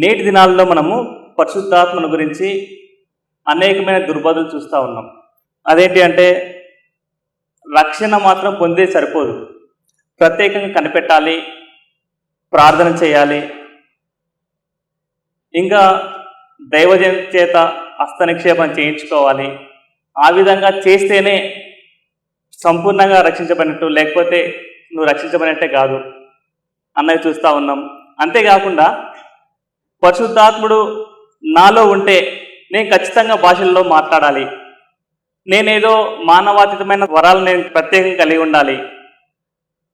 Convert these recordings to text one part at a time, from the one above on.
నేటి దినాల్లో మనము పరిశుద్ధాత్మను గురించి అనేకమైన దుర్బోధలు చూస్తూ ఉన్నాం. అదేంటి అంటే రక్షణ మాత్రం పొందే సరిపోదు, ప్రత్యేకంగా కనిపెట్టాలి, ప్రార్థన చేయాలి, ఇంకా దైవజన చేత హస్తనిక్షేపం చేయించుకోవాలి. ఆ విధంగా చేస్తేనే సంపూర్ణంగా రక్షించబడినట్టు, లేకపోతే నువ్వు రక్షించబడినట్టే కాదు అన్నది చూస్తూ ఉన్నాం. అంతేకాకుండా పరిశుద్ధాత్ముడు నాలో ఉంటే నేను ఖచ్చితంగా భాషల్లో మాట్లాడాలి, నేనేదో మానవాతీతమైన వరాలు నేను ప్రత్యేకంగా కలిగి ఉండాలి.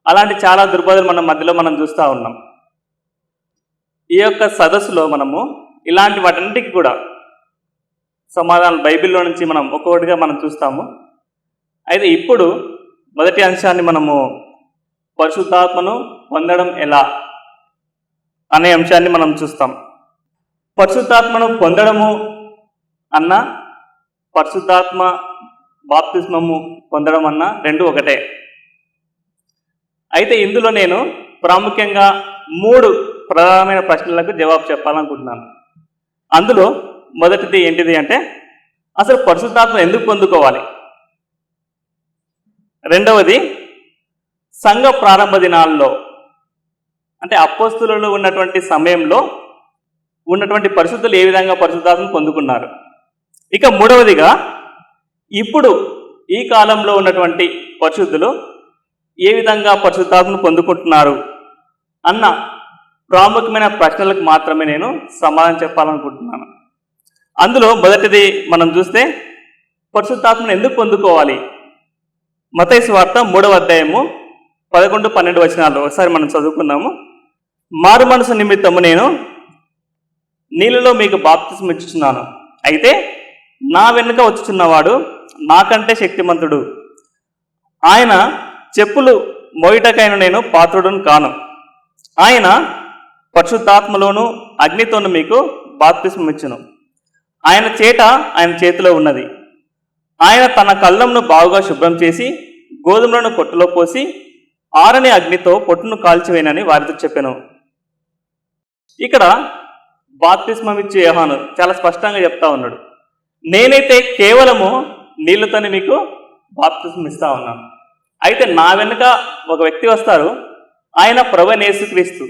అలాంటి చాలా దుర్బోధలు మన మధ్యలో మనం చూస్తూ ఉన్నాం. ఈ యొక్క సదస్సులో మనము ఇలాంటి వాటన్నిటికి కూడా సమాధానం బైబిల్లో నుంచి మనం ఒక్కొక్కటిగా మనం చూస్తాము. అయితే ఇప్పుడు మొదటి అంశాన్ని మనము పరిశుద్ధాత్మను పొందడం ఎలా అనే అంశాన్ని మనం చూస్తాం. పరిశుద్ధాత్మను పొందడము అన్న పరిశుద్ధాత్మ బాప్తిస్మము పొందడం అన్న రెండు ఒకటే. అయితే ఇందులో నేను ప్రాముఖ్యంగా 3 ప్రధానమైన ప్రశ్నలకు జవాబు చెప్పాలనుకుంటున్నాను. అందులో మొదటిది ఏంటిది అంటే అసలు పరిశుద్ధాత్మ ఎందుకు పొందుకోవాలి, రెండవది సంఘ ప్రారంభ దినాల్లో అంటే అపోస్తులలో ఉన్నటువంటి సమయంలో ఉన్నటువంటి పరిశుద్ధులు ఏ విధంగా పరిశుద్ధాత్మను పొందుకున్నారు, ఇక మూడవదిగా ఇప్పుడు ఈ కాలంలో ఉన్నటువంటి పరిశుద్ధులు ఏ విధంగా పరిశుద్ధాత్మను పొందుకుంటున్నారు అన్న ప్రాముఖ్యమైన ప్రశ్నలకు మాత్రమే నేను సమాధానం చెప్పాలనుకుంటున్నాను. అందులో మొదటిది మనం చూస్తే పరిశుద్ధాత్మను ఎందుకు పొందుకోవాలి. మత్తయి సువార్త 3వ అధ్యాయము 11-12 వచనాలు ఒకసారి మనం చదువుకుందాము. మారు మనసు నిమిత్తము నేను నీళ్ళలో మీకు బాప్తిస్మం ఇచ్చుచున్నాను, అయితే నా వెనుక వచ్చుచున్నవాడు నాకంటే శక్తిమంతుడు, ఆయన చెప్పులు మోయుటకైన నేను పాత్రుడును కాను, ఆయన పరిశుద్ధాత్మలోను అగ్నితోను మీకు బాప్తిస్మం ఇచ్చును, ఆయన చేతిలో ఉన్నది, ఆయన తన కళ్ళంను బాగుగా శుభ్రం చేసి గోధుమలను పొట్టులో పోసి ఆరని అగ్నితో పొట్టును కాల్చివేయనని వారితో చెప్పాను. ఇక్కడ బాప్తిస్మం ఇచ్చే యోహాను చాలా స్పష్టంగా చెప్తా ఉన్నాడు, నేనైతే కేవలము నీళ్లతోనే మీకు బాప్తిస్మం ఇస్తా ఉన్నాను, అయితే నా వెనుక ఒక వ్యక్తి వస్తారు, ఆయన ప్రభువైన యేసుక్రీస్తు,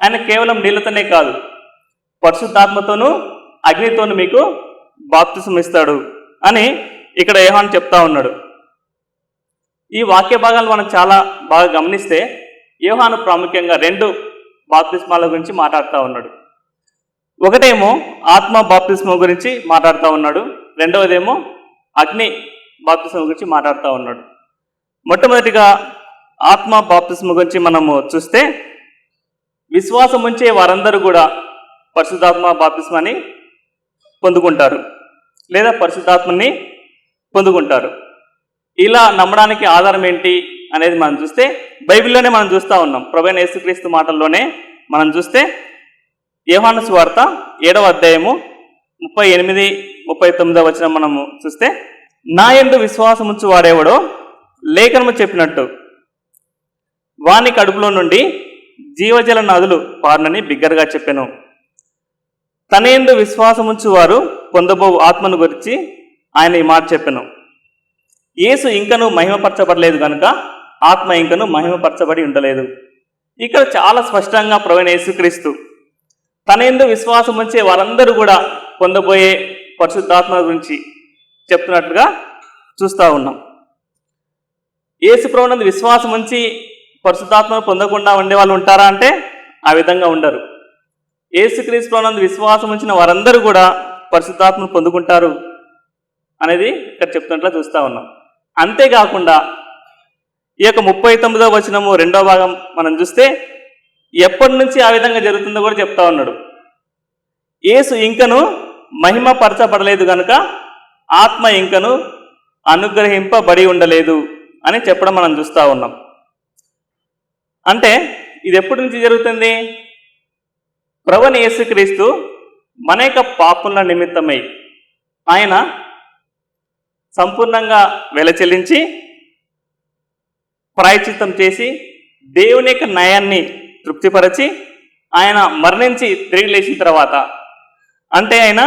ఆయన కేవలం నీళ్లతోనే కాదు పరిశుద్ధాత్మతోనూ అగ్నితోనూ మీకు బాప్తిస్మం ఇస్తాడు అని ఇక్కడ యోహాను చెప్తా ఉన్నాడు. ఈ వాక్య భాగాలు మనం చాలా బాగా గమనిస్తే యోహాను ప్రాముఖ్యంగా 2 బాప్తిస్మాల గురించి మాట్లాడుతూ ఉన్నాడు. ఒకటేమో ఆత్మ బాప్తిస్మం గురించి మాట్లాడుతూ ఉన్నాడు, రెండవదేమో అగ్ని బాప్తిస్మం గురించి మాట్లాడుతూ ఉన్నాడు. మొట్టమొదటిగా ఆత్మ బాప్తిస్మం గురించి మనము చూస్తే విశ్వాసం ఉంచే వారందరూ కూడా పరిశుద్ధాత్మ బాప్తిస్మాన్ని పొందుకుంటారు లేదా పరిశుద్ధాత్మని పొందుకుంటారు. ఇలా నమ్మడానికి ఆధారం ఏంటి అనేది మనం చూస్తే బైబిల్లోనే మనం చూస్తూ ఉన్నాం. ప్రభువైన యేసుక్రీస్తు మాటల్లోనే మనం చూస్తే యోహాను సువార్త 7వ అధ్యాయము 38-39 వచనం మనము చూస్తే, నా యందు విశ్వాసముంచు వాడేవాడో లేఖనము చెప్పినట్టు వాని కడుపులో నుండి జీవజల నదులు పారునని బిగ్గరగా చెప్పెను. తన యందు విశ్వాసముంచు వారు పొందబో ఆత్మను గురించి ఆయన ఈ మాట చెప్పెను. యేసు ఇంకను మహిమపరచబడలేదు కనుక ఆత్మ ఇంకను మహిమపరచబడి ఉండలేదు. ఇక్కడ చాలా స్పష్టంగా ప్రభువైన యేసుక్రీస్తు తన యందు విశ్వాసం ఉంచే వారందరూ కూడా పొందబోయే పరిశుద్ధాత్మ గురించి చెప్తున్నట్లుగా చూస్తూ ఉన్నాం. యేసు ప్రభువునందు విశ్వాసం ఉంచి పరిశుద్ధాత్మను పొందకుండా ఉండే వాళ్ళు ఉంటారా అంటే ఆ విధంగా ఉండరు. యేసుక్రీస్తు ప్రభువునందు విశ్వాసం ఉంచిన వారందరూ కూడా పరిశుద్ధాత్మను పొందుకుంటారు అనేది ఇక్కడ చెప్తున్నట్లుగా చూస్తూ ఉన్నాం. అంతేకాకుండా ఈ యొక్క 39వ వచనము 2వ భాగం మనం చూస్తే ఎప్పటి నుంచి ఆ విధంగా జరుగుతుందో కూడా చెప్తా ఉన్నాడు. యేసు ఇంకను మహిమపరచబడలేదు కనుక ఆత్మ ఇంకను అనుగ్రహింపబడి ఉండలేదు అని చెప్పడం మనం చూస్తూ ఉన్నాం. అంటే ఇది ఎప్పటి నుంచి జరుగుతుంది? ప్రభువైన యేసుక్రీస్తు మన యొక్క పాపముల నిమిత్తమై ఆయన సంపూర్ణంగా వెల చెల్లించి ప్రాయశ్చిత్తం చేసి దేవుని యొక్క న్యాయాన్ని తృప్తిపరచి ఆయన మరణించి తిరిగి లేచిన తర్వాత, అంటే ఆయన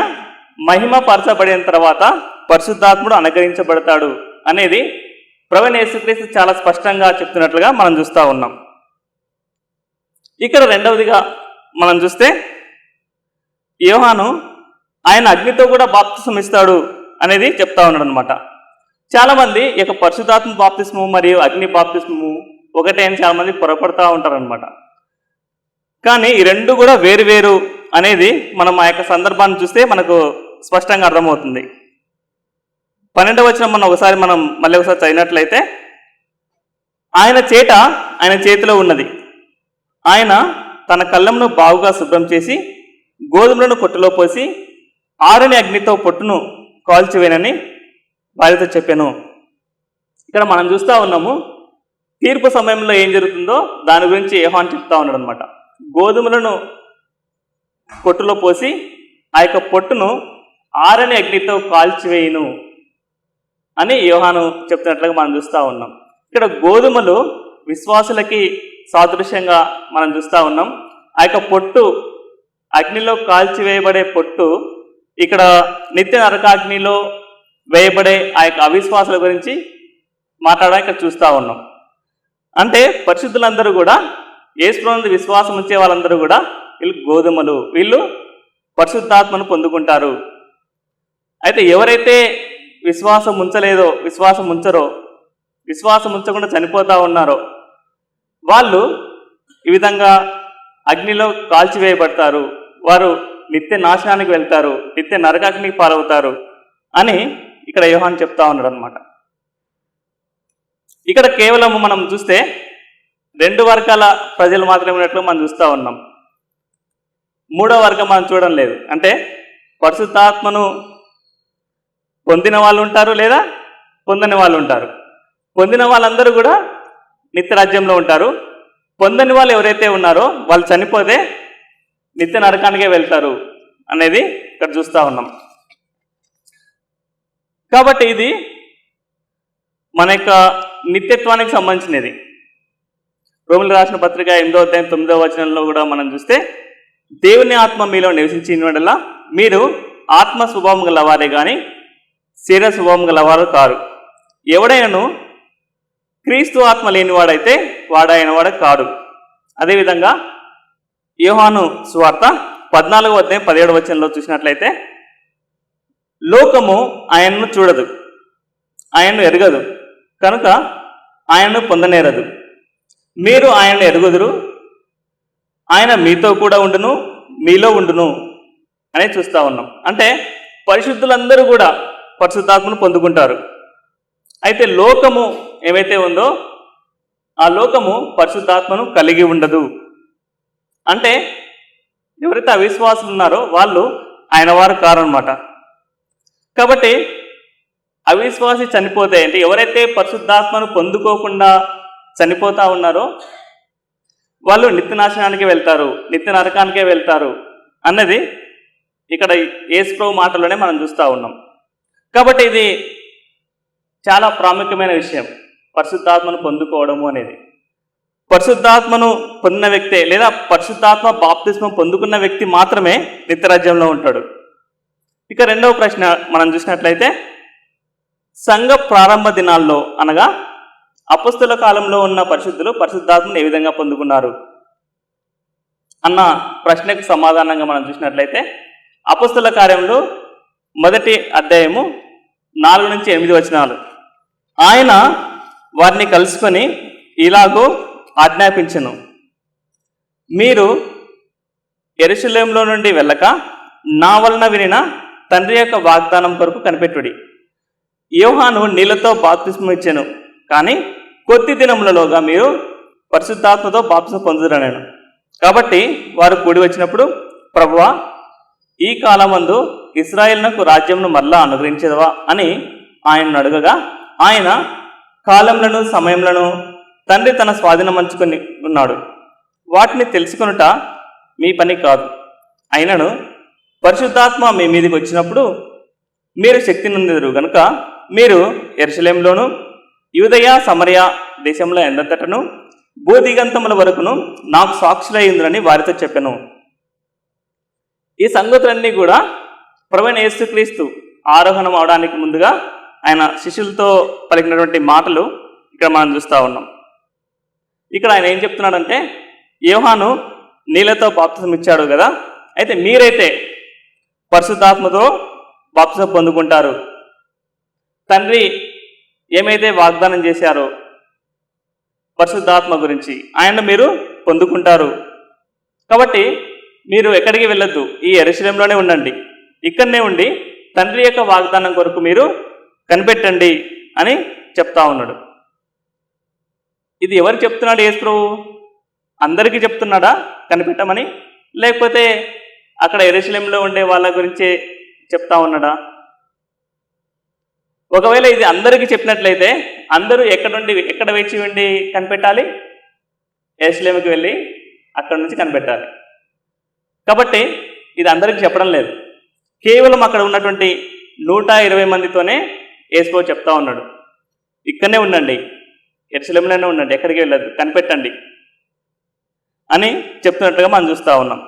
మహిమ పరచబడిన తర్వాత పరిశుద్ధాత్ముడు అనుగ్రహించబడతాడు అనేది ప్రభువైన యేసుక్రీస్తు చాలా స్పష్టంగా చెప్తున్నట్లుగా మనం చూస్తూ ఉన్నాం. ఇక్కడ రెండవదిగా మనం చూస్తే యోహాను ఆయన అగ్నితో కూడా బాప్తిస్మం ఇస్తాడు అనేది చెప్తా ఉన్నాడు అనమాట. చాలామంది ఈ యొక్క పరిశుద్ధాత్మ బాప్తిస్మము మరియు అగ్ని బాప్తిస్మము ఒకటే అని చాలామంది పొరపడుతూ ఉంటారనమాట. కానీ ఈ రెండు కూడా వేరు వేరు అనేది మనం ఆ యొక్క సందర్భాన్ని చూస్తే మనకు స్పష్టంగా అర్థమవుతుంది. 12వ వచనం మనం మళ్ళీ ఒకసారి చదివినట్లయితే, ఆయన చేతిలో ఉన్నది, ఆయన తన కళ్ళమును బాగుగా శుభ్రం చేసి గోధుమలను కొట్టులో పోసి ఆరని అగ్నితో పొట్టును కాల్చివేనని భార్యతో చెప్పాను. ఇక్కడ మనం చూస్తూ ఉన్నాము తీర్పు సమయంలో ఏం జరుగుతుందో దాని గురించి యోహాను చెప్తా ఉన్నాడు అనమాట. గోధుమలను పొట్టులో పోసి ఆ యొక్క పొట్టును ఆరని అగ్నితో కాల్చివేయును అని యోహాను చెప్తున్నట్లుగా మనం చూస్తూ ఉన్నాం. ఇక్కడ గోధుమలు విశ్వాసులకి సాదృశ్యంగా మనం చూస్తూ ఉన్నాం. ఆ యొక్క పొట్టు, అగ్నిలో కాల్చివేయబడే పొట్టు ఇక్కడ నిత్య నరకాగ్నిలో వేయబడే ఆ యొక్క అవిశ్వాసుల గురించి మాట్లాడడానికి ఇక్కడ చూస్తూ ఉన్నాం. అంటే పరిశుద్ధులందరూ కూడా, యేసుప్రభువునందు విశ్వాసం ఉంచే వాళ్ళందరూ కూడా వీళ్ళు గోధుమలు, వీళ్ళు పరిశుద్ధాత్మను పొందుకుంటారు. అయితే ఎవరైతే విశ్వాసం ఉంచలేదో, విశ్వాసం ఉంచకుండా చనిపోతూ ఉన్నారో వాళ్ళు ఈ విధంగా అగ్నిలో కాల్చివేయబడతారు, వారు నిత్య నాశనానికి వెళ్తారు, నిత్య నరకాగ్నికి పాలవుతారు అని ఇక్కడ యోహాను చెప్తా ఉన్నాడు అనమాట. ఇక్కడ కేవలం మనం చూస్తే 2 వర్గాల ప్రజలు మాత్రమే ఉన్నట్లు మనం చూస్తూ ఉన్నాం. 3వ వర్గం మనం చూడడం లేదు. అంటే పరిశుద్ధాత్మను పొందిన వాళ్ళు ఉంటారు, లేదా పొందని వాళ్ళు ఉంటారు. పొందిన వాళ్ళందరూ కూడా నిత్య రాజ్యంలో ఉంటారు. పొందని వాళ్ళు ఎవరైతే ఉన్నారో వాళ్ళు చనిపోతే నిత్య నరకానికే వెళ్తారు అనేది ఇక్కడ చూస్తూ ఉన్నాం. కాబట్టి ఇది మన యొక్క నిత్యత్వానికి సంబంధించినది. రోమిలకు రాసిన పత్రిక 8వ అధ్యాయం 9వ వచనంలో కూడా మనం చూస్తే, దేవుని ఆత్మ మీలో నివసించిన వల్ల మీరు ఆత్మ స్వభావం గలవారే కానీ శరీర స్వభావం గలవారు కారు. ఎవడైనను క్రీస్తు ఆత్మ లేనివాడైతే వాడైనవాడు కాడు. అదేవిధంగా యోహాను సువార్త 14వ అధ్యాయం 17వ వచనంలో చూసినట్లయితే, లోకము ఆయన్ను చూడదు, ఆయన్ను ఎరగదు, కనుక ఆయన్ను పొందనేరదు. మీరు ఆయన్ను ఎరుగుదురు, ఆయన మీతో కూడా ఉండును, మీలో ఉండును అని చూస్తూ ఉన్నాం. అంటే పరిశుద్ధులందరూ కూడా పరిశుద్ధాత్మను పొందుకుంటారు. అయితే లోకము ఏమైతే ఉందో ఆ లోకము పరిశుద్ధాత్మను కలిగి ఉండదు. అంటే ఎవరైతే అవిశ్వాసులు ఉన్నారో వాళ్ళు ఆయన వారు కారనమాట. కాబట్టి అవిశ్వాసి చనిపోతే, అంటే ఎవరైతే పరిశుద్ధాత్మను పొందుకోకుండా చనిపోతూ ఉన్నారో వాళ్ళు నిత్యనాశనానికి వెళ్తారు, నిత్య నరకానికే వెళ్తారు అన్నది ఇక్కడ యేసుప్రభు మాటలోనే మనం చూస్తూ ఉన్నాం. కాబట్టి ఇది చాలా ప్రాముఖ్యమైన విషయం, పరిశుద్ధాత్మను పొందుకోవడము అనేది. పరిశుద్ధాత్మను పొందిన వ్యక్తే, లేదా పరిశుద్ధాత్మ బాప్తిస్మం పొందుకున్న వ్యక్తి మాత్రమే నిత్యరాజ్యంలో ఉంటాడు. ఇక 2వ ప్రశ్న మనం చూసినట్లయితే, సంఘ ప్రారంభ దినాల్లో అనగా అపొస్తలుల కాలంలో ఉన్న పరిశుద్ధులు పరిశుద్ధాత్మను ఏ విధంగా పొందుకున్నారు అన్న ప్రశ్నకు సమాధానంగా మనం చూసినట్లయితే, అపొస్తలుల కార్యంలో 1వ అధ్యాయము 4 నుంచి 8 వచనాలు, ఆయన వారిని కలుసుకొని ఇలాగో ఆజ్ఞాపించెను, మీరు యెరూషలేములో నుండి వెళ్ళక నా వలన వినిన తండ్రి యొక్క వాగ్దానం కొరకు కనిపెట్టుడి. యోహాను నీళ్లతో బాప్తిస్మం ఇచ్చెను, కానీ కొద్ది దినములలోగా మీరు పరిశుద్ధాత్మతో బాప్తిస్మం పొందుదరనేను. కాబట్టి వారు కూడి వచ్చినప్పుడు, ప్రభువా, ఈ కాలమందు ఇశ్రాయేలునకు రాజ్యంను మరలా అనుగ్రహించదవా అని ఆయనను అడగగా, ఆయన కాలములను సమయములను తండ్రి తన స్వాధీనమంచుకొని ఉన్నాడు, వాటిని తెలుసుకొనుట మీ పని కాదు. అయినను పరిశుద్ధాత్మ మీ మీదకి వచ్చినప్పుడు మీరు శక్తి నొందెదరు గనుక మీరు యెరూషలేములోను యూదయ సమరయ దేశంలో ఎందంతటను భూదిగంతముల వరకును నాకు సాక్షులయ్యిందని వారితో చెప్పాను. ఈ సంగతులన్నీ కూడా ప్రభువైన యేసుక్రీస్తు ఆరోహణం అవడానికి ముందుగా ఆయన శిష్యులతో పలికినటువంటి మాటలు ఇక్కడ మనం చూస్తూ ఉన్నాం. ఇక్కడ ఆయన ఏం చెప్తున్నాడంటే, యోహాను నీళ్ళతో బాప్తిసం ఇచ్చాడు కదా, అయితే మీరైతే పరిశుద్ధాత్మతో బాప్తిసం పొందుకుంటారు. తండ్రి ఏమైతే వాగ్దానం చేశారో పరిశుద్ధాత్మ గురించి ఆయన మీరు పొందుకుంటారు. కాబట్టి మీరు ఎక్కడికి వెళ్ళొద్దు, ఈ యెరూషలేములోనే ఉండండి, ఇక్కడనే ఉండి తండ్రి యొక్క వాగ్దానం కొరకు మీరు కనిపెట్టండి అని చెప్తా ఉన్నాడు. ఇది ఎవరు చెప్తున్నాడు? యేసు ప్రభువు అందరికీ చెప్తున్నాడా కనిపెట్టమని, లేకపోతే అక్కడ యెరూషలేములో ఉండే వాళ్ళ గురించే చెప్తా ఉన్నాడా? ఒకవేళ ఇది అందరికీ చెప్పినట్లయితే అందరూ ఎక్కడ వేచి ఉండి కనిపెట్టాలి? యెరూషలేముకి వెళ్ళి అక్కడ నుంచి కనిపెట్టాలి. కాబట్టి ఇది అందరికీ చెప్పడం లేదు, కేవలం అక్కడ ఉన్నటువంటి 120 మందితోనే యేసు చెప్తా ఉన్నాడు, ఇక్కడనే ఉండండి, యెరూషలేములోనే ఉండండి, ఎక్కడికి వెళ్ళదు, కనిపెట్టండి అని చెప్తున్నట్టుగా మనం చూస్తూ ఉన్నాం.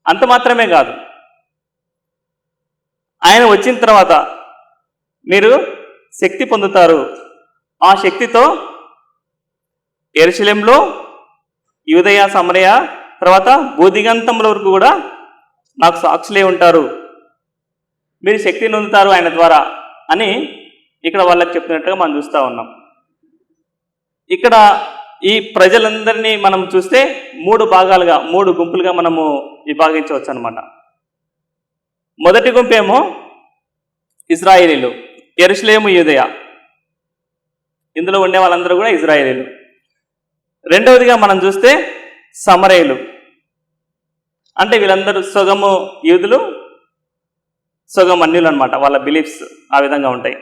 అంత మాత్రమే కాదు, ఆయన వచ్చిన తర్వాత మీరు శక్తి పొందుతారు, ఆ శక్తితో యెరూషలేములో, యూదయ, సమరయ, తర్వాత భూదిగంతముల వరకు కూడా నాకు సాక్షులే ఉంటారు, మీరు శక్తిని పొందుతారు ఆయన ద్వారా అని ఇక్కడ వాళ్ళకి చెప్తున్నట్టుగా మనం చూస్తూ ఉన్నాం. ఇక్కడ ఈ ప్రజలందరినీ మనం చూస్తే 3 భాగాలుగా, 3 గుంపులుగా మనము విభాగించవచ్చు అనమాట. మొదటి గుంపేమో ఇజ్రాయేలీలు, యెరూషలేము, యూదయ, ఇందులో ఉండే వాళ్ళందరూ కూడా ఇజ్రాయేలీలు. రెండవదిగా మనం చూస్తే సమరయులు, అంటే వీళ్ళందరూ సగము యూదులు సగం అన్యులు అనమాట, వాళ్ళ బిలీఫ్స్ ఆ విధంగా ఉంటాయి.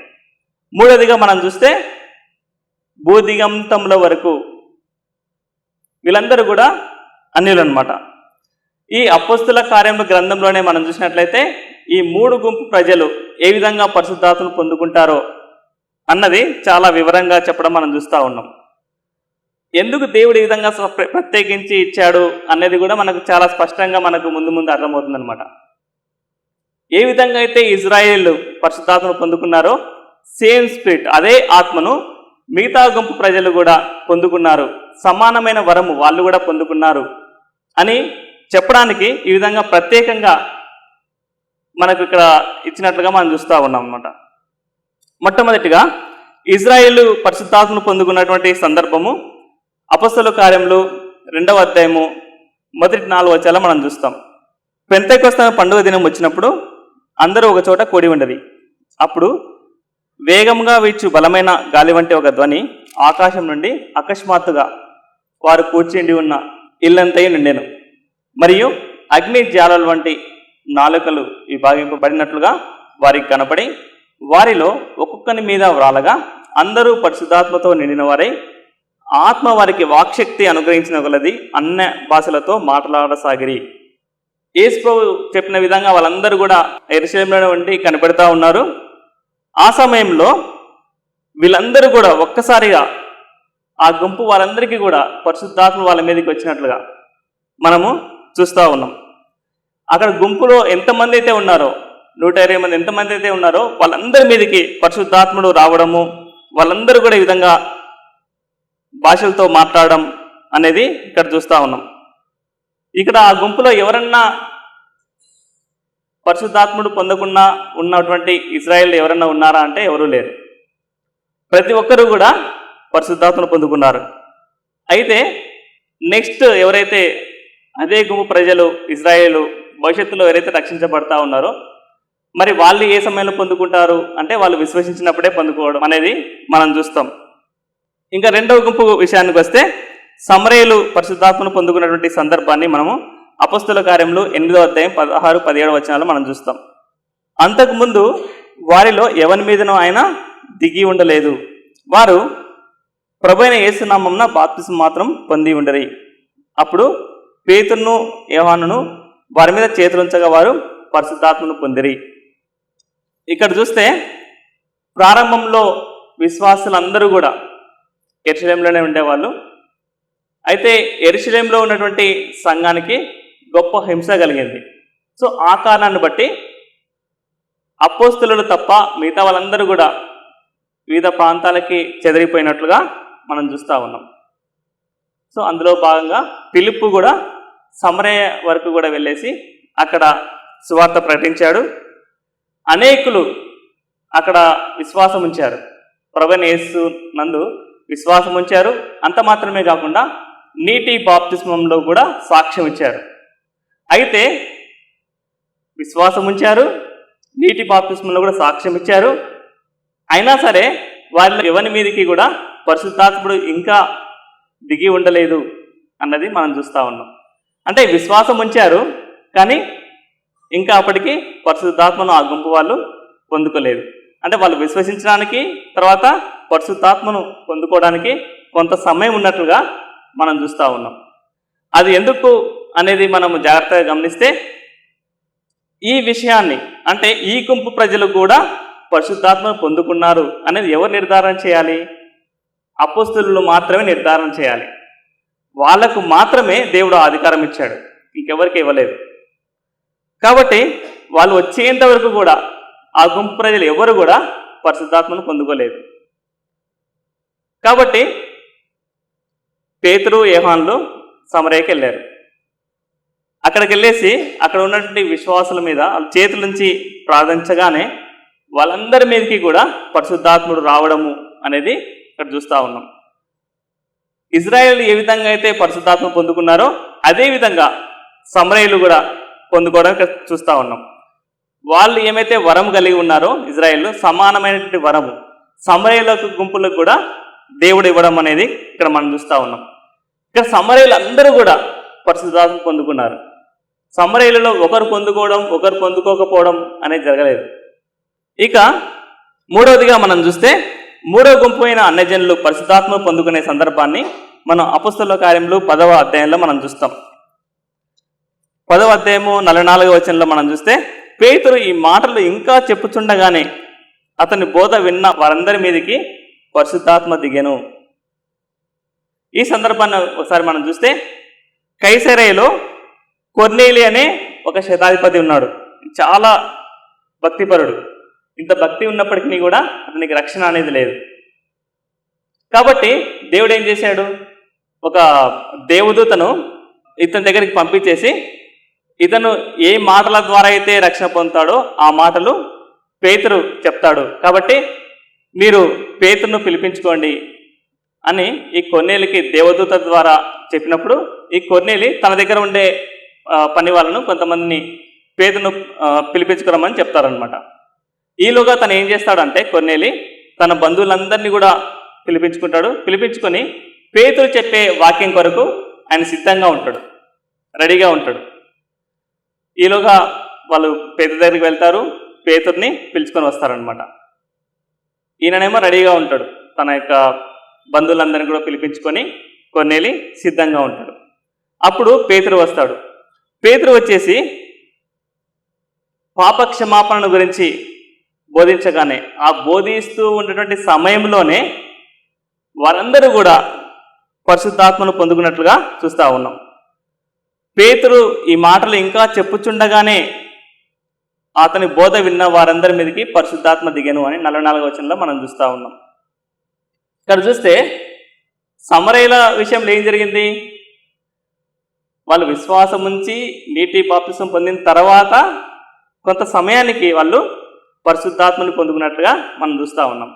మూడవదిగా మనం చూస్తే భూదిగంతముల వరకు వీళ్ళందరూ కూడా అన్యులు అనమాట. ఈ అపోస్తుల కార్యముల గ్రంథంలోనే మనం చూసినట్లయితే ఈ 3 గుంపు ప్రజలు ఏ విధంగా పరిశుద్ధాత్మను పొందుకుంటారో అన్నది చాలా వివరంగా చెప్పడం మనం చూస్తూ ఉన్నాం. ఎందుకు దేవుడు ఈ విధంగా ప్రత్యేకించి ఇచ్చాడు అనేది కూడా మనకు చాలా స్పష్టంగా మనకు ముందు అర్థమవుతుంది అనమాట. ఏ విధంగా అయితే ఇజ్రాయేల్ పరిశుద్ధాత్మను పొందుకున్నారో సేమ్ స్పిరిట్, అదే ఆత్మను మిగతా గుంపు ప్రజలు కూడా పొందుకున్నారు, సమానమైన వరము వాళ్ళు కూడా పొందుకున్నారు అని చెప్పడానికి ఈ విధంగా ప్రత్యేకంగా మనకు ఇక్కడ ఇచ్చినట్లుగా మనం చూస్తూ ఉన్నాం అన్నమాట. మొట్టమొదటిగా ఇజ్రాయేలు పరిశుద్ధాత్మను పొందుకున్నటువంటి సందర్భము అపొస్తలుల కార్యములు 2వ అధ్యాయము మొదటి 4 వచనాలు మనం చూస్తాం. పెంతెకొస్తు పండుగ దినం వచ్చినప్పుడు అందరూ ఒక చోట కూడి ఉండేది. అప్పుడు వేగంగా వీచు బలమైన గాలి వంటి ఒక ధ్వని ఆకాశం నుండి అకస్మాత్తుగా వారు కూర్చుండి ఉన్న ఇల్లంతయు నిండెను. మరియు అగ్ని జ్వాలల వంటి నాలుకలు విభాగింపబడినట్లుగా వారికి కనపడి వారిలో ఒక్కొక్కని మీద వ్రాలగా అందరూ పరిశుద్ధాత్మతో నిండిన వారై ఆత్మ వారికి వాక్శక్తి అనుగ్రహించిన కొలది అన్య భాషలతో మాట్లాడసాగిరి. యేసు ప్రభువు చెప్పిన విధంగా వాళ్ళందరూ కూడా యెరూషలేములో ఉండి కనపడతా ఉన్నారు. ఆ సమయంలో వీళ్ళందరూ కూడా ఒక్కసారిగా ఆ గుంపు వాళ్ళందరికీ కూడా పరిశుద్ధాత్మ వాళ్ళ మీదకి వచ్చినట్లుగా మనము చూస్తూ ఉన్నాం. అక్కడ గుంపులో ఎంతమంది అయితే ఉన్నారో 120 మంది ఎంతమంది అయితే ఉన్నారో వాళ్ళందరి మీదకి పరిశుద్ధాత్ముడు రావడము, వాళ్ళందరూ కూడా ఈ విధంగా భాషలతో మాట్లాడడం అనేది ఇక్కడ చూస్తూ ఉన్నాం. ఇక్కడ ఆ గుంపులో ఎవరన్నా పరిశుద్ధాత్ముడు పొందకుండా ఉన్నటువంటి ఇజ్రాయేల్ ఎవరన్నా ఉన్నారా అంటే ఎవరూ లేరు. ప్రతి ఒక్కరూ కూడా పరిశుద్ధాత్మను పొందుకున్నారు. అయితే నెక్స్ట్ ఎవరైతే అదే గుంపు ప్రజలు ఇజ్రాయేలు భవిష్యత్తులో ఎవరైతే రక్షించబడతా ఉన్నారో మరి వాళ్ళు ఏ సమయంలో పొందుకుంటారు అంటే వాళ్ళు విశ్వసించినప్పుడే పొందుకోవడం అనేది మనం చూస్తాం. ఇంకా రెండవ గుంపు విషయానికి వస్తే సమరయులు పరిశుద్ధాత్మను పొందుకున్నటువంటి సందర్భాన్ని మనము అపొస్తలుల కార్యములు 8వ అధ్యాయం 16, 17 వచనాలు మనం చూస్తాం. అంతకుముందు వారిలో ఎవరి మీదనో ఆయన దిగి ఉండలేదు. వారు ప్రభువైన యేసు నామమున బాప్తిసం మాత్రం పొంది ఉండరి. అప్పుడు పేతురును యోహానును వారి మీద చేతులుంచగా వారు పరిశుద్ధాత్మను పొందిరి. ఇక్కడ చూస్తే ప్రారంభంలో విశ్వాసులందరూ కూడా యెరూషలేంలోనే ఉండేవాళ్ళు. అయితే యెరూషలేంలో ఉన్నటువంటి సంఘానికి గొప్ప హింస కలిగింది. సో ఆ కారణాన్ని బట్టి అపోస్తలులు తప్ప మిగతా వాళ్ళందరూ కూడా వివిధ ప్రాంతాలకి చెదిరిపోయినట్లుగా మనం చూస్తూ ఉన్నాం. సో అందులో భాగంగా ఫిలిప్పు కూడా సమరయ వరకు కూడా వెళ్ళేసి అక్కడ సువార్త ప్రకటించాడు. అనేకులు అక్కడ విశ్వాసం ఉంచారు, ప్రభువైన యేసు నందు విశ్వాసం ఉంచారు. అంత మాత్రమే కాకుండా నీటి బాప్తిస్మంలో కూడా సాక్ష్యం ఇచ్చారు. అయితే విశ్వాసం ఉంచారు, నీటి బాప్తిస్మంలో కూడా సాక్ష్యం ఇచ్చారు. అయినా సరే వాళ్ళ ఎవరి మీదకి కూడా పరిశుద్ధాత్ముడు ఇంకా దిగి ఉండలేదు అన్నది మనం చూస్తూ ఉన్నాం. అంటే విశ్వాసం ఉంచారు, కానీ ఇంకా అప్పటికి పరిశుద్ధాత్మను ఆ గుంపు వాళ్ళు పొందుకోలేదు. అంటే వాళ్ళు విశ్వసించడానికి తర్వాత పరిశుద్ధాత్మను పొందుకోవడానికి కొంత సమయం ఉన్నట్లుగా మనం చూస్తూ ఉన్నాం. అది ఎందుకు అనేది మనము జాగ్రత్తగా గమనిస్తే ఈ విషయాన్ని, అంటే ఈ గుంపు ప్రజలు కూడా పరిశుద్ధాత్మను పొందుకున్నారు అనేది ఎవరు నిర్ధారణ చేయాలి? అపోస్తలులు మాత్రమే నిర్ధారణ చేయాలి. వాళ్లకు మాత్రమే దేవుడు అధికారం ఇచ్చాడు, ఇంకెవరికి ఇవ్వలేదు. కాబట్టి వాళ్ళు వచ్చేంత వరకు కూడా ఆ గుంపు ప్రజలు ఎవరు కూడా పరిశుద్ధాత్మను పొందుకోలేదు. కాబట్టి పేతురు యోహానులు సమరయకి వెళ్ళారు. అక్కడికి వెళ్ళేసి అక్కడ ఉన్నటువంటి విశ్వాసుల మీద వాళ్ళ చేతుల నుంచి ప్రార్థించగానే వాళ్ళందరి మీదకి కూడా పరిశుద్ధాత్ముడు రావడము అనేది ఇక్కడ చూస్తూ ఉన్నాం. ఇజ్రాయేల్ ఏ విధంగా అయితే పరిశుద్ధాత్మ పొందుకున్నారో అదేవిధంగా సమరయులు కూడా పొందుకోవడం చూస్తూ ఉన్నాం. వాళ్ళు ఏమైతే వరం కలిగి ఉన్నారో ఇజ్రాయేల్ సమానమైనటువంటి వరము సమరయులకు గుంపులకు కూడా దేవుడు ఇవ్వడం అనేది ఇక్కడ మనం చూస్తూ ఉన్నాం. ఇక్కడ సమరయులు అందరూ కూడా పరిశుద్ధాత్మ పొందుకున్నారు. సమరయులలో ఒకరు పొందుకోవడం ఒకరు పొందుకోకపోవడం అనేది జరగలేదు. ఇక మూడవదిగా మనం చూస్తే మూడో గుంపు అయిన అన్యజనులు పరిశుద్ధాత్మ పొందుకునే సందర్భాన్ని మనం అపోస్తలుల కార్యములు 10వ అధ్యాయంలో మనం చూస్తాం. 10వ అధ్యాయము 44వ వచనంలో మనం చూస్తే పేతురు ఈ మాటలు ఇంకా చెప్పుచుండగానే అతని బోధ విన్న వారందరి మీదకి పరిశుద్ధాత్మ దిగెను. ఈ సందర్భాన్ని ఒకసారి మనం చూస్తే కైసరేలో కొర్నేలి అనే ఒక శతాధిపతి ఉన్నాడు. చాలా భక్తిపరుడు. ఇంత భక్తి ఉన్నప్పటికీ కూడా అతనికి రక్షణ అనేది లేదు. కాబట్టి దేవుడు ఏం చేశాడు, ఒక దేవదూతను ఇతని దగ్గరికి పంపించేసి ఇతను ఏ మాటల ద్వారా అయితే రక్షణ పొందుతాడో ఆ మాటలు పేతురు చెప్తాడు, కాబట్టి మీరు పేతురును పిలిపించుకోండి అని ఈ కొర్నేలికి దేవదూత ద్వారా చెప్పినప్పుడు ఈ కొర్నేలి తన దగ్గర ఉండే పని వాళ్ళను కొంతమందిని పేతురును పిలిపించుకోరమని చెప్తారనమాట. ఈలోగా తను ఏం చేస్తాడంటే కొర్నేలి తన బంధువులందరినీ కూడా పిలిపించుకుంటాడు. పిలిపించుకొని పేతురు చెప్పే వాక్యం కొరకు ఆయన సిద్ధంగా ఉంటాడు, రెడీగా ఉంటాడు. ఈలోగా వాళ్ళు పేతురు దగ్గరికి వెళ్తారు, పేతుర్ని పిలుచుకొని వస్తారనమాట. ఈయననేమో రెడీగా ఉంటాడు, తన యొక్క బంధువులందరినీ కూడా పిలిపించుకొని కొర్నేలి సిద్ధంగా ఉంటాడు. అప్పుడు పేతురు వస్తాడు. పేతురు వచ్చేసి పాపక్షమాపణ గురించి బోధించగానే ఆ బోధిస్తూ ఉన్నటువంటి సమయంలోనే వారందరూ కూడా పరిశుద్ధాత్మను పొందుకున్నట్లుగా చూస్తూ ఉన్నాం. పేతురు ఈ మాటలు ఇంకా చెప్పుచుండగానే అతని బోధ విన్న వారందరి మీదకి పరిశుద్ధాత్మ దిగెను అని 44వ వచనంలో మనం చూస్తూ ఉన్నాం. ఇక్కడ చూస్తే సమరయుల విషయంలో ఏం జరిగింది, వాళ్ళు విశ్వాసం ఉంచి నీటి బాప్తిసం పొందిన తర్వాత కొంత సమయానికి వాళ్ళు పరిశుద్ధాత్మని పొందుకున్నట్లుగా మనం చూస్తూ ఉన్నాం.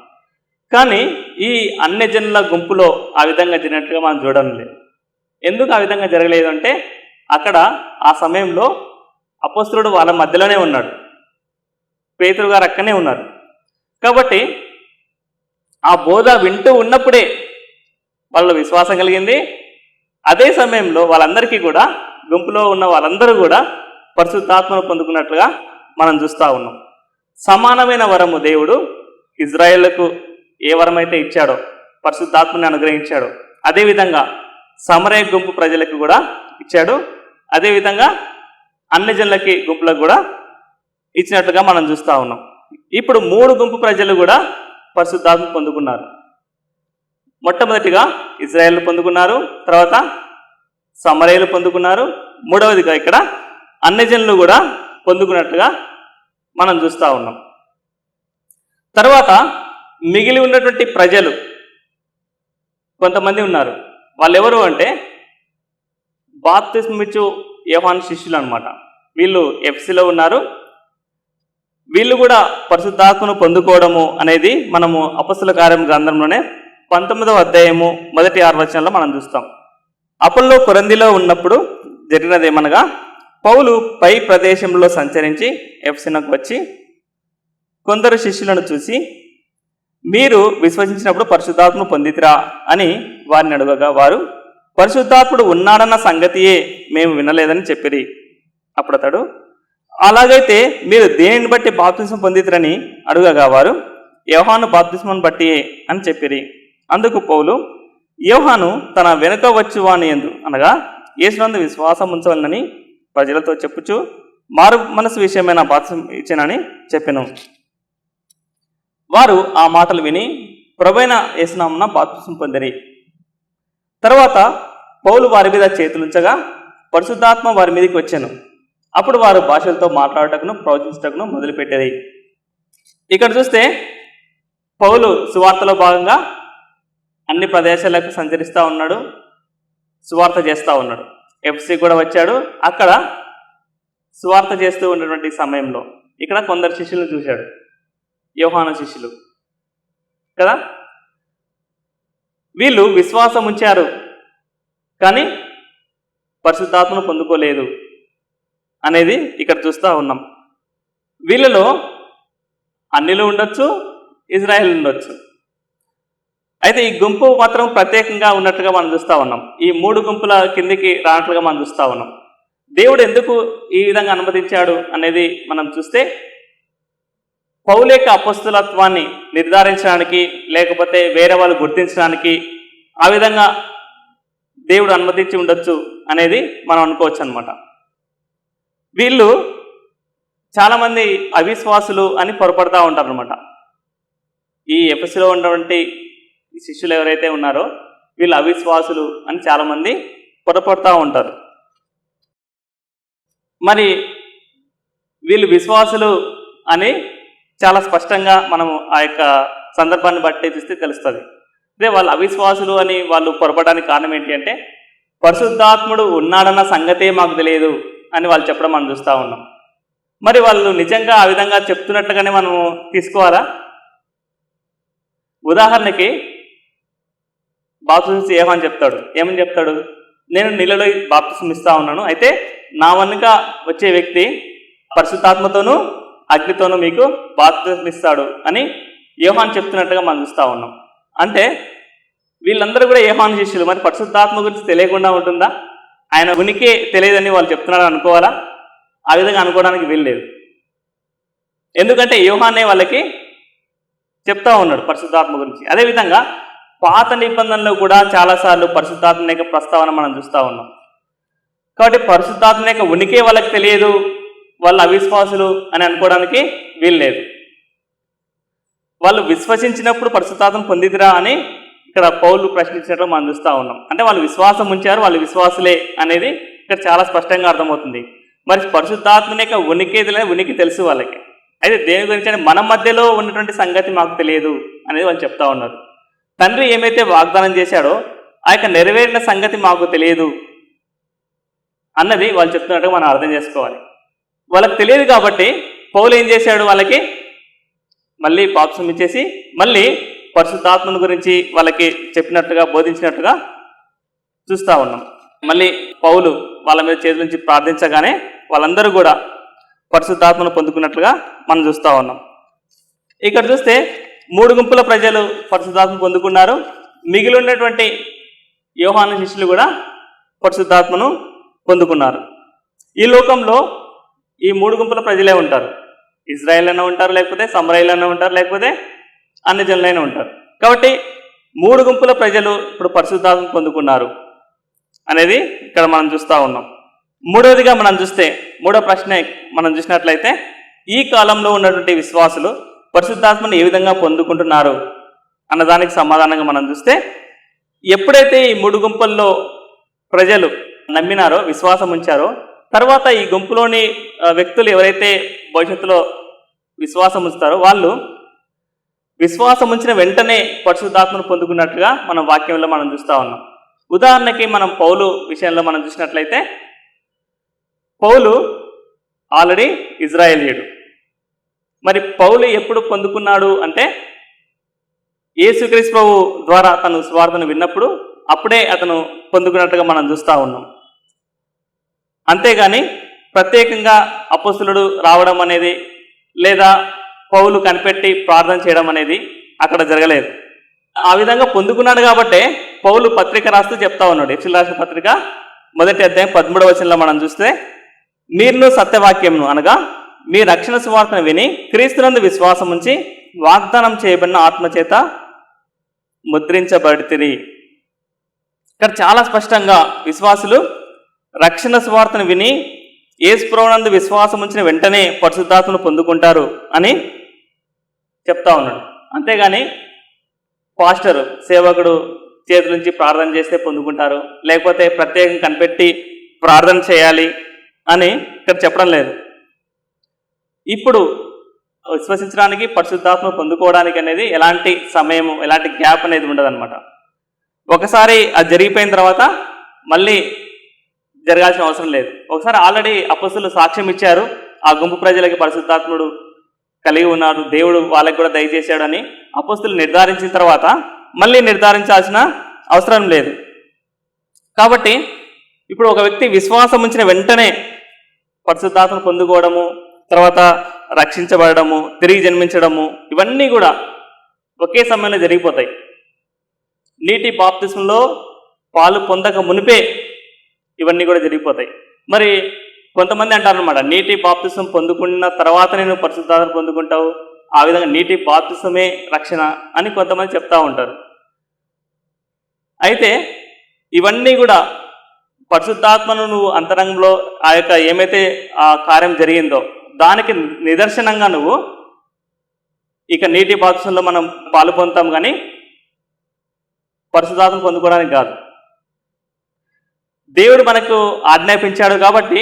కానీ ఈ అన్యజనుల గుంపులో ఆ విధంగా జరిగినట్టుగా మనం చూడడం లేదు. ఎందుకు ఆ విధంగా జరగలేదు అంటే అక్కడ ఆ సమయంలో అపోస్తలుడు వాళ్ళ మధ్యలోనే ఉన్నాడు, పేతురు గారు అక్కనే ఉన్నారు. కాబట్టి ఆ బోధ వింటూ ఉన్నప్పుడే వాళ్ళ విశ్వాసం కలిగింది. అదే సమయంలో వాళ్ళందరికీ కూడా గుంపులో ఉన్న వాళ్ళందరూ కూడా పరిశుద్ధాత్మను పొందుకున్నట్లుగా మనం చూస్తూ ఉన్నాం. సమానమైన వరము దేవుడు ఇజ్రాయేళ్లకు ఏ వరమైతే ఇచ్చాడో, పరిశుద్ధాత్మని అనుగ్రహించాడో, అదేవిధంగా సమరయ గుంపు ప్రజలకు కూడా ఇచ్చాడు. అదేవిధంగా అన్యజనులకి గుంపులకు కూడా ఇచ్చినట్లుగా మనం చూస్తూ ఉన్నాం. ఇప్పుడు 3 గుంపు ప్రజలు కూడా పరిశుద్ధాత్మ పొందుకున్నారు. మొట్టమొదటిగా ఇజ్రాయేల్ పొందుకున్నారు, తర్వాత సమరయులు పొందుకున్నారు, మూడవదిగా ఇక్కడ అన్యజనులు కూడా పొందుకున్నట్టుగా మనం చూస్తూ ఉన్నాం. తర్వాత మిగిలి ఉన్నటువంటి ప్రజలు కొంతమంది ఉన్నారు. వాళ్ళు ఎవరు అంటే బాప్తిస్మమిచ్చు యోహాను శిష్యులు అనమాట. వీళ్ళు ఎఫ్సీలో ఉన్నారు. వీళ్ళు కూడా పరిశుద్ధాత్మను పొందుకోవడము అనేది మనము అపొస్తలుల కార్యం గ్రంథంలోనే 19వ అధ్యాయము మొదటి 6 వచనాల్లో మనం చూస్తాం. అపోల్లో కొరింథీలో ఉన్నప్పుడు జరిగినదేమనగా, పౌలు పై ప్రదేశంలో సంచరించి ఎఫెసునకు వచ్చి కొందరు శిష్యులను చూసి, మీరు విశ్వసించినప్పుడు పరిశుద్ధాత్మను పొందితిరా అని వారిని అడగగా, వారు పరిశుద్ధాత్ముడు ఉన్నాడన్న సంగతియే మేము వినలేదని చెప్పిరి. అప్పుడు అతడు, అలాగైతే మీరు దేనిని బట్టి బాప్తిస్మం పొందితిరని అడుగగా, వారు యోహాను బాప్తిస్మను బట్టియే అని చెప్పిరి. అందుకు పౌలు, యోహాను తన వెనుక వచ్చి వాని యందు అనగా యేసునందు విశ్వాసం ఉంచవలనని ప్రజలతో చెప్పుచు మారు మనసు విషయమైన బాప్తిస్మం ఇచ్చానని చెప్పెను. వారు ఆ మాటలు విని ప్రభువైన యేసునామమున బాప్తిస్మం పొందిరి. తర్వాత పౌలు వారి మీద చేతులుంచగా పరిశుద్ధాత్మ వారి మీదకి వచ్చాను. అప్పుడు వారు భాషలతో మాట్లాడటకును ప్రవచించటకును మొదలుపెట్టేది. ఇక్కడ చూస్తే పౌలు సువార్తలో భాగంగా అన్ని ప్రదేశాలకు సంచరిస్తూ ఉన్నాడు, సువార్త చేస్తూ ఉన్నాడు. ఎఫ్సీ కూడా వచ్చాడు. అక్కడ సువార్త చేస్తూ ఉన్నటువంటి సమయంలో ఇక్కడ కొందరు శిష్యులను చూశాడు, యోహాను శిష్యులు కదా. వీళ్ళు విశ్వాసం ఉంచారు కానీ పరిశుద్ధాత్మను పొందుకోలేదు అనేది ఇక్కడ చూస్తూ ఉన్నాం. వీళ్ళలో అన్యులు ఉండొచ్చు, ఇజ్రాయెల్ ఉండొచ్చు. అయితే ఈ గుంపు మాత్రం ప్రత్యేకంగా ఉన్నట్టుగా మనం చూస్తూ ఉన్నాం. ఈ 3 గుంపుల కిందికి రానట్లుగా మనం చూస్తూ ఉన్నాం. దేవుడు ఎందుకు ఈ విధంగా అనుమతించాడు అనేది మనం చూస్తే, పౌలు యొక్క అపొస్తలత్వాన్ని నిర్ధారించడానికి, లేకపోతే వేరే వాళ్ళు గుర్తించడానికి ఆ విధంగా దేవుడు అనుమతించి ఉండొచ్చు అనేది మనం అనుకోవచ్చు అనమాట. వీళ్ళు చాలామంది అవిశ్వాసులు అని పొరపడతా ఉంటారు అనమాట. ఈ ఎఫెసులో ఉన్నటువంటి శిష్యులు ఎవరైతే ఉన్నారో వీళ్ళు అవిశ్వాసులు అని చాలామంది పొరపడతా ఉంటారు. మరి వీళ్ళు విశ్వాసులు అని చాలా స్పష్టంగా మనము ఆ యొక్క సందర్భాన్ని బట్టి చూస్తే తెలుస్తుంది. అదే వాళ్ళు అవిశ్వాసులు అని వాళ్ళు పొరపడడానికి కారణం ఏంటి అంటే, పరిశుద్ధాత్ముడు ఉన్నాడన్న సంగతే మాకు తెలియదు అని వాళ్ళు చెప్పడం మనం చూస్తూ ఉన్నాం. మరి వాళ్ళు నిజంగా ఆ విధంగా చెప్తున్నట్టుగానే మనము తీసుకోవాలా? ఉదాహరణకి బాప్తిస్మం యోహాను చెప్తాడు. ఏమని చెప్తాడు? నేను నీళ్ళలో బాప్తిస్మం ఇస్తా ఉన్నాను, అయితే నా వెనుక వచ్చే వ్యక్తి పరిశుద్ధాత్మతోనూ అగ్నితోనూ మీకు బాప్తిస్మం ఇస్తాడు అని యోహాను చెప్తున్నట్టుగా మనం చూస్తూ ఉన్నాం. అంటే వీళ్ళందరూ కూడా యోహాను శిష్యులు. మరి పరిశుద్ధాత్మ గురించి తెలియకుండా ఉంటుందా? ఆయన ఉనికి తెలియదని వాళ్ళు చెప్తున్నాడు అనుకోవాలా? ఆ విధంగా అనుకోవడానికి వీల్లేదు. ఎందుకంటే యోహానే వాళ్ళకి చెప్తా ఉన్నాడు పరిశుద్ధాత్మ గురించి. అదేవిధంగా పాత నిబంధనలో కూడా చాలాసార్లు పరిశుద్ధాత్మ యొక్క ప్రస్తావన మనం చూస్తూ ఉన్నాం. కాబట్టి పరిశుద్ధాత్మ యొక్క ఉనికే వాళ్ళకి తెలియదు, వాళ్ళు అవిశ్వాసులు అని అనుకోవడానికి వీల్లేదు. వాళ్ళు విశ్వసించినప్పుడు పరిశుద్ధాత్మ పొందిదిరా అని ఇక్కడ పౌలు ప్రశ్నించినట్లు మనం చూస్తూ ఉన్నాం. అంటే వాళ్ళు విశ్వాసం ఉంచారు, వాళ్ళు విశ్వాసులే అనేది ఇక్కడ చాలా స్పష్టంగా అర్థమవుతుంది. మరి పరిశుద్ధాత్మ యొక్క ఉనికి తెలుసు వాళ్ళకి. అయితే దేని గురించి అంటే మన మధ్యలో ఉన్నటువంటి సంగతి మాకు తెలియదు అనేది వాళ్ళు చెప్తా ఉన్నారు. తండ్రి ఏమైతే వాగ్దానం చేశాడో ఆ యొక్క నెరవేరిన సంగతి మాకు తెలియదు అన్నది వాళ్ళు చెప్తున్నట్టుగా మనం అర్థం చేసుకోవాలి. వాళ్ళకి తెలియదు కాబట్టి పౌలు ఏం చేశాడు? వాళ్ళకి మళ్ళీ బాప్తిస్మం ఇచ్చేసి మళ్ళీ పరిశుద్ధాత్మను గురించి వాళ్ళకి చెప్పినట్టుగా బోధించినట్టుగా చూస్తూ ఉన్నాం. మళ్ళీ పౌలు వాళ్ళ మీద చేతుల నుంచి ప్రార్థించగానే వాళ్ళందరూ కూడా పరిశుద్ధాత్మను పొందుకున్నట్లుగా మనం చూస్తూ ఉన్నాం. ఇక్కడ చూస్తే 3 గుంపుల ప్రజలు పరిశుద్ధాత్మ పొందుకున్నారు. మిగిలి ఉన్నటువంటి యోహాను శిష్యులు కూడా పరిశుద్ధాత్మను పొందుకున్నారు. ఈ లోకంలో ఈ 3 గుంపుల ప్రజలే ఉంటారు. ఇజ్రాయేల్ అయినా ఉంటారు, లేకపోతే సమరయులు అయినా ఉంటారు, లేకపోతే అన్ని జనులైనా ఉంటారు. కాబట్టి 3 గుంపుల ప్రజలు ఇప్పుడు పరిశుద్ధాత్మ పొందుకున్నారు అనేది ఇక్కడ మనం చూస్తూ ఉన్నాం. మూడవదిగా మనం చూస్తే, మూడో ప్రశ్న మనం చూసినట్లయితే, ఈ కాలంలో ఉన్నటువంటి విశ్వాసులు పరిశుద్ధాత్మను ఏ విధంగా పొందుకుంటున్నారు అన్నదానికి సమాధానంగా మనం చూస్తే, ఎప్పుడైతే ఈ 3 గుంపుల్లో ప్రజలు నమ్మినారో, విశ్వాసం ఉంచారో, తర్వాత ఈ గుంపులోని వ్యక్తులు ఎవరైతే భవిష్యత్తులో విశ్వాసం ఉంచుతారో వాళ్ళు విశ్వాసం ఉంచిన వెంటనే పరిశుద్ధాత్మను పొందుకున్నట్లుగా మనం వాక్యంలో మనం చూస్తూ ఉన్నాం. ఉదాహరణకి మనం పౌలు విషయంలో మనం చూసినట్లయితే, పౌలు ఆల్రెడీ ఇజ్రాయేలీయుడు. మరి పౌలు ఎప్పుడు పొందుకున్నాడు అంటే, యేసుక్రీస్తు ప్రభు ద్వారా తను సువార్తను విన్నప్పుడు అప్పుడే అతను పొందుకున్నట్టుగా మనం చూస్తూ ఉన్నాం. అంతేగాని ప్రత్యేకంగా అపోస్తులుడు రావడం అనేది లేదా పౌలు కనిపెట్టి ప్రార్థన చేయడం అనేది అక్కడ జరగలేదు. ఆ విధంగా పొందుకున్నాడు కాబట్టే పౌలు పత్రిక రాస్తూ చెప్తా ఉన్నాడు. ఎఫెసీయులకు రాసిన పత్రిక 1వ అధ్యాయం 13వ వచనంలో మనం చూస్తే, మీరును సత్యవాక్యంను అనగా మీ రక్షణ సువార్తను విని క్రీస్తునందు విశ్వాసం ఉంచి వాగ్దానం చేయబడిన ఆత్మచేత ముద్రించబడితిరి. ఇక్కడ చాలా స్పష్టంగా విశ్వాసులు రక్షణ సువార్తను విని యేసు ప్రభువునందు విశ్వాసం ఉంచిన వెంటనే పరిశుద్ధాత్మను పొందుకుంటారు అని చెప్తా ఉన్నాడు. అంతేగాని పాస్టరు, సేవకుడు చేతుల నుంచి ప్రార్థన చేస్తే పొందుకుంటారు, లేకపోతే ప్రత్యేకంగా కనిపెట్టి ప్రార్థన చేయాలి అని ఇక్కడ చెప్పడం లేదు. ఇప్పుడు విశ్వసించడానికి, పరిశుద్ధాత్మ పొందుకోవడానికి అనేది ఎలాంటి సమయము, ఎలాంటి గ్యాప్ అనేది ఉండదన్నమాట. ఒకసారి అది జరిగిపోయిన తర్వాత మళ్ళీ జరగాల్సిన అవసరం లేదు. ఒకసారి ఆల్రెడీ అపొస్తలులు సాక్ష్యం ఇచ్చారు, ఆ గుంపు ప్రజలకి పరిశుద్ధాత్ముడు కలిగి ఉన్నారు, దేవుడు వాళ్ళకి కూడా దయచేశాడని అపొస్తలులు నిర్ధారించిన తర్వాత మళ్ళీ నిర్ధారించాల్సిన అవసరం లేదు. కాబట్టి ఇప్పుడు ఒక వ్యక్తి విశ్వాసం ఉంచిన వెంటనే పరిశుద్ధాత్మను పొందుకోవడము, తర్వాత రక్షించబడము, తిరిగి జన్మించడము, ఇవన్నీ కూడా ఒకే సమయంలో జరిగిపోతాయి. నీటి బాప్తిస్మంలో పాలు పొందక మునిపే ఇవన్నీ కూడా జరిగిపోతాయి. మరి కొంతమంది అంటారనమాట, నీటి బాప్తిస్మం పొందుకున్న తర్వాత నేను పరిశుద్ధాత్మను పొందుకుంటావు, ఆ విధంగా నీటి బాప్తిస్మమే రక్షణ అని కొంతమంది చెప్తా ఉంటారు. అయితే ఇవన్నీ కూడా పరిశుద్ధాత్మను నువ్వు అంతరంగంలో ఆ యొక్క ఏమైతే ఆ కార్యం జరిగిందో దానికి నిదర్శనంగా నువ్వు ఇక నీటి బాప్తిస్మంలో మనం పాలు పొందుతాం, కానీ పరిశుద్ధాత్మను పొందుకోవడానికి కాదు. దేవుడు మనకు ఆజ్ఞాపించాడు కాబట్టి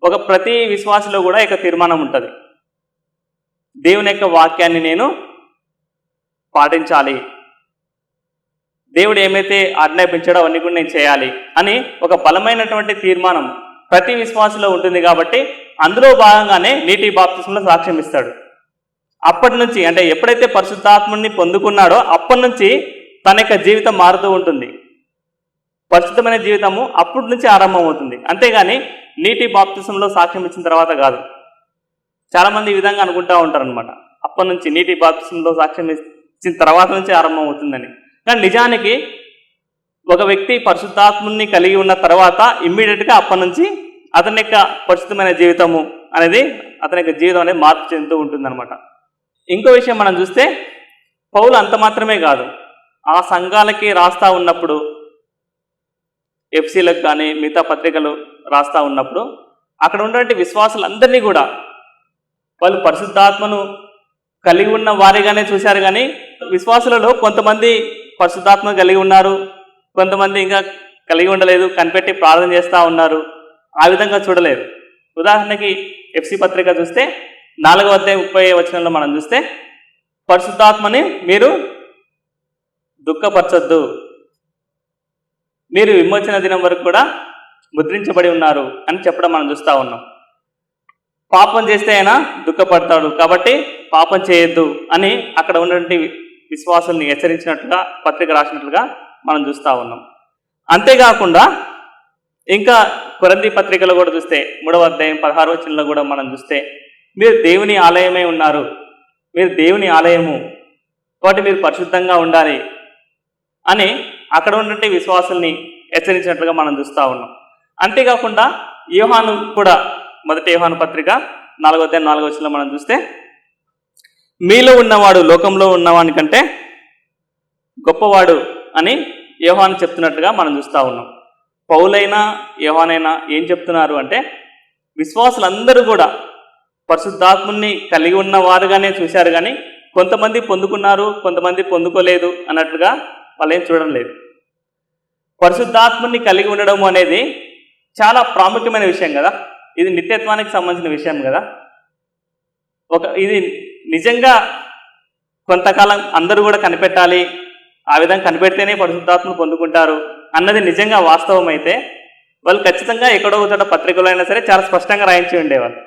ఒక ప్రతి విశ్వాసలో కూడా ఒక తీర్మానం ఉంటుంది. దేవుని యొక్క వాక్యాన్ని నేను పాటించాలి, దేవుడు ఏమైతే ఆజ్ఞాపించాడో అవన్నీ కూడా నేను చేయాలి అని ఒక బలమైనటువంటి తీర్మానం ప్రతి విశ్వాసలో ఉంటుంది. కాబట్టి అందులో భాగంగానే నీటి బాప్తిస్మంలో సాక్ష్యం ఇస్తాడు. అప్పటి నుంచి అంటే ఎప్పుడైతే పరిశుద్ధాత్మని పొందుకున్నాడో అప్పటి నుంచి తన యొక్క జీవితం మారుతూ ఉంటుంది. పరిశుద్ధమైన జీవితము అప్పటి నుంచి ఆరంభం అవుతుంది, అంతేగాని నీటి బాప్తిస్మంలో సాక్ష్యం ఇచ్చిన తర్వాత కాదు. చాలామంది ఈ విధంగా అనుకుంటూ ఉంటారనమాట, అప్పటి నుంచి నీటి బాప్తిస్మంలో సాక్ష్యం ఇచ్చిన తర్వాత నుంచి ఆరంభం అవుతుందని. కానీ నిజానికి ఒక వ్యక్తి పరిశుద్ధాత్మని కలిగి ఉన్న తర్వాత ఇమ్మీడియట్గా అప్పటి నుంచి అతని యొక్క పరిశుద్ధమైన జీవితము అనేది, అతని యొక్క జీవితం అనేది మార్పు చెందుతూ ఉంటుందన్నమాట. ఇంకో విషయం మనం చూస్తే, పౌలు అంత మాత్రమే కాదు, ఆ సంఘాలకి రాస్తా ఉన్నప్పుడు, ఎఫ్సీలకు కానీ మిగతా పత్రికలు రాస్తా ఉన్నప్పుడు అక్కడ ఉన్నటువంటి విశ్వాసులందరినీ కూడా వాళ్ళు పరిశుద్ధాత్మను కలిగి ఉన్న వారిగానే చూశారు. కానీ విశ్వాసులలో కొంతమంది పరిశుద్ధాత్మ కలిగి ఉన్నారు, కొంతమంది ఇంకా కలిగి ఉండలేదు, కనిపెట్టి ప్రార్థన చేస్తూ ఉన్నారు, ఆ విధంగా చూడలేదు. ఉదాహరణకి ఎఫ్సీ పత్రిక చూస్తే 4వ అధ్యాయం 30వ వచనంలో మనం చూస్తే, పరిశుద్ధాత్మని మీరు దుఃఖపరచొద్దు, మీరు విమోచన దినం వరకు కూడా ముద్రించబడి ఉన్నారు అని చెప్పడం మనం చూస్తూ ఉన్నాం. పాపం చేస్తే అయినా దుఃఖపడతాడు కాబట్టి పాపం చేయొద్దు అని అక్కడ ఉన్నటువంటి విశ్వాసుల్ని హెచ్చరించినట్లుగా పత్రిక రాసినట్లుగా మనం చూస్తూ ఉన్నాం. అంతేకాకుండా ఇంకా కొరింథీ పత్రికలో కూడా చూస్తే 3వ అధ్యాయం 16వ వచనంలో కూడా మనం చూస్తే, మీరు దేవుని ఆలయమే ఉన్నారు, మీరు దేవుని ఆలయము కాబట్టి మీరు పరిశుద్ధంగా ఉండాలి అని అక్కడ ఉన్నటువంటి విశ్వాసుల్ని హెచ్చరించినట్లుగా మనం చూస్తూ ఉన్నాం. అంతేకాకుండా యోహాను కూడా 1 యోహాను పత్రిక 4వ అధ్యాయం 4వ వచనంలో మనం చూస్తే, మీలో ఉన్నవాడు లోకంలో ఉన్నవాని కంటే గొప్పవాడు అని యోహాను చెప్తున్నట్టుగా మనం చూస్తూ ఉన్నాం. పౌలైనా యోహానైనా ఏం చెప్తున్నారు అంటే, విశ్వాసులందరూ కూడా పరిశుద్ధాత్మని కలిగి ఉన్న వారుగానే చూశారు, కానీ కొంతమంది పొందుకున్నారు, కొంతమంది పొందుకోలేదు అన్నట్లుగా వాళ్ళు ఏం చూడడం లేదు. పరిశుద్ధాత్మని కలిగి ఉండడం అనేది చాలా ప్రాముఖ్యమైన విషయం కదా. ఇది నిత్యత్వానికి సంబంధించిన విషయం కదా. ఇది నిజంగా కొంతకాలం అందరూ కూడా కనిపెట్టాలి, ఆ విధంగా కనిపెడితేనే పరిశుద్ధాత్మను పొందుకుంటారు అన్నది నిజంగా వాస్తవం అయితే వాళ్ళు ఖచ్చితంగా ఎక్కడో చోట పత్రికలో అయినా సరే చాలా స్పష్టంగా రాయించి ఉండేవాళ్ళు.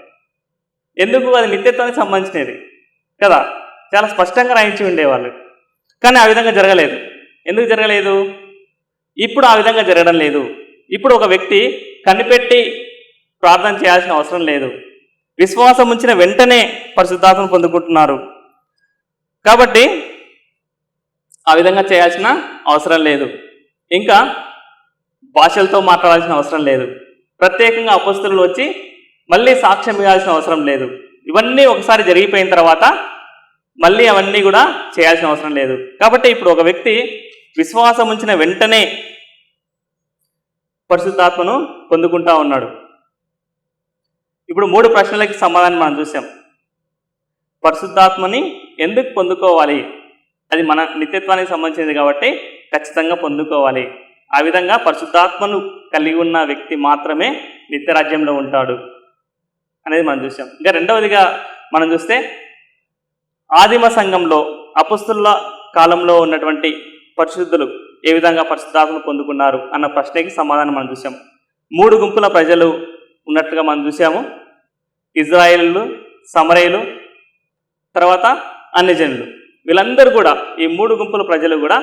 ఎందుకు? అది నిత్యత్వానికి సంబంధించినది కదా, చాలా స్పష్టంగా రాయించి ఉండేవాళ్ళు. కానీ ఆ విధంగా జరగలేదు. ఎందుకు జరగలేదు? ఇప్పుడు ఆ విధంగా జరగడం లేదు. ఇప్పుడు ఒక వ్యక్తి కనిపెట్టి ప్రార్థన చేయాల్సిన అవసరం లేదు. విశ్వాసం ఉంచిన వెంటనే పరిశుద్ధాత్మను పొందుకుంటున్నారు. కాబట్టి ఆ విధంగా చేయాల్సిన అవసరం లేదు. ఇంకా భాషలతో మాట్లాడాల్సిన అవసరం లేదు. ప్రత్యేకంగా అపొస్తలులు వచ్చి మళ్ళీ సాక్ష్యం ఇవ్వాల్సిన అవసరం లేదు. ఇవన్నీ ఒకసారి జరిగిపోయిన తర్వాత మళ్ళీ అవన్నీ కూడా చేయాల్సిన అవసరం లేదు. కాబట్టి ఇప్పుడు ఒక వ్యక్తి విశ్వాసం ఉంచిన వెంటనే పరిశుద్ధాత్మను పొందుకుంటా ఉన్నాడు. ఇప్పుడు 3 ప్రశ్నలకి సమాధానం మనం చూసాం. పరిశుద్ధాత్మని ఎందుకు పొందుకోవాలి? అది మన నిత్యత్వానికి సంబంధించింది కాబట్టి ఖచ్చితంగా పొందుకోవాలి. ఆ విధంగా పరిశుద్ధాత్మను కలిగి ఉన్న వ్యక్తి మాత్రమే నిత్యరాజ్యంలో ఉంటాడు అనేది మనం చూసాం. ఇంకా రెండవదిగా మనం చూస్తే ఆదిమ సంఘంలో అపొస్తలుల కాలంలో ఉన్నటువంటి పరిశుద్ధులు ఏ విధంగా పరిశుద్ధాత్మను పొందుకున్నారు అన్న ప్రశ్నకి సమాధానం మనం చూసాం. 3 గుంపుల ప్రజలు ఉన్నట్టుగా మనం చూసాము. ఇజ్రాయేలు, సమరయులు, తర్వాత అన్యజనులు. వీళ్ళందరూ కూడా ఈ 3 గుంపుల ప్రజలు కూడా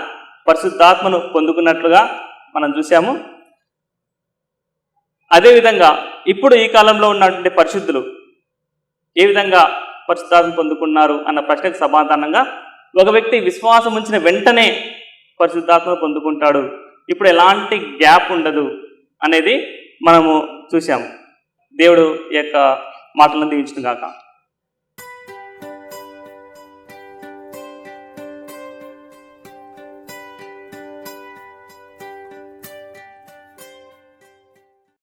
పరిశుద్ధాత్మను పొందుకున్నట్లుగా మనం చూసాము. అదేవిధంగా ఇప్పుడు ఈ కాలంలో ఉన్నటువంటి పరిశుద్ధులు ఏ విధంగా పరిశుద్ధాత్మ పొందుకున్నారు అన్న ప్రశ్నకు సమాధానంగా ఒక వ్యక్తి విశ్వాసం ఉంచిన వెంటనే పరిశుద్ధాత్మను పొందుకుంటాడు. ఇప్పుడు ఎలాంటి గ్యాప్ ఉండదు అనేది మనము చూసాము. దేవుడు ఈ యొక్క మాటలను దీవించును గాక.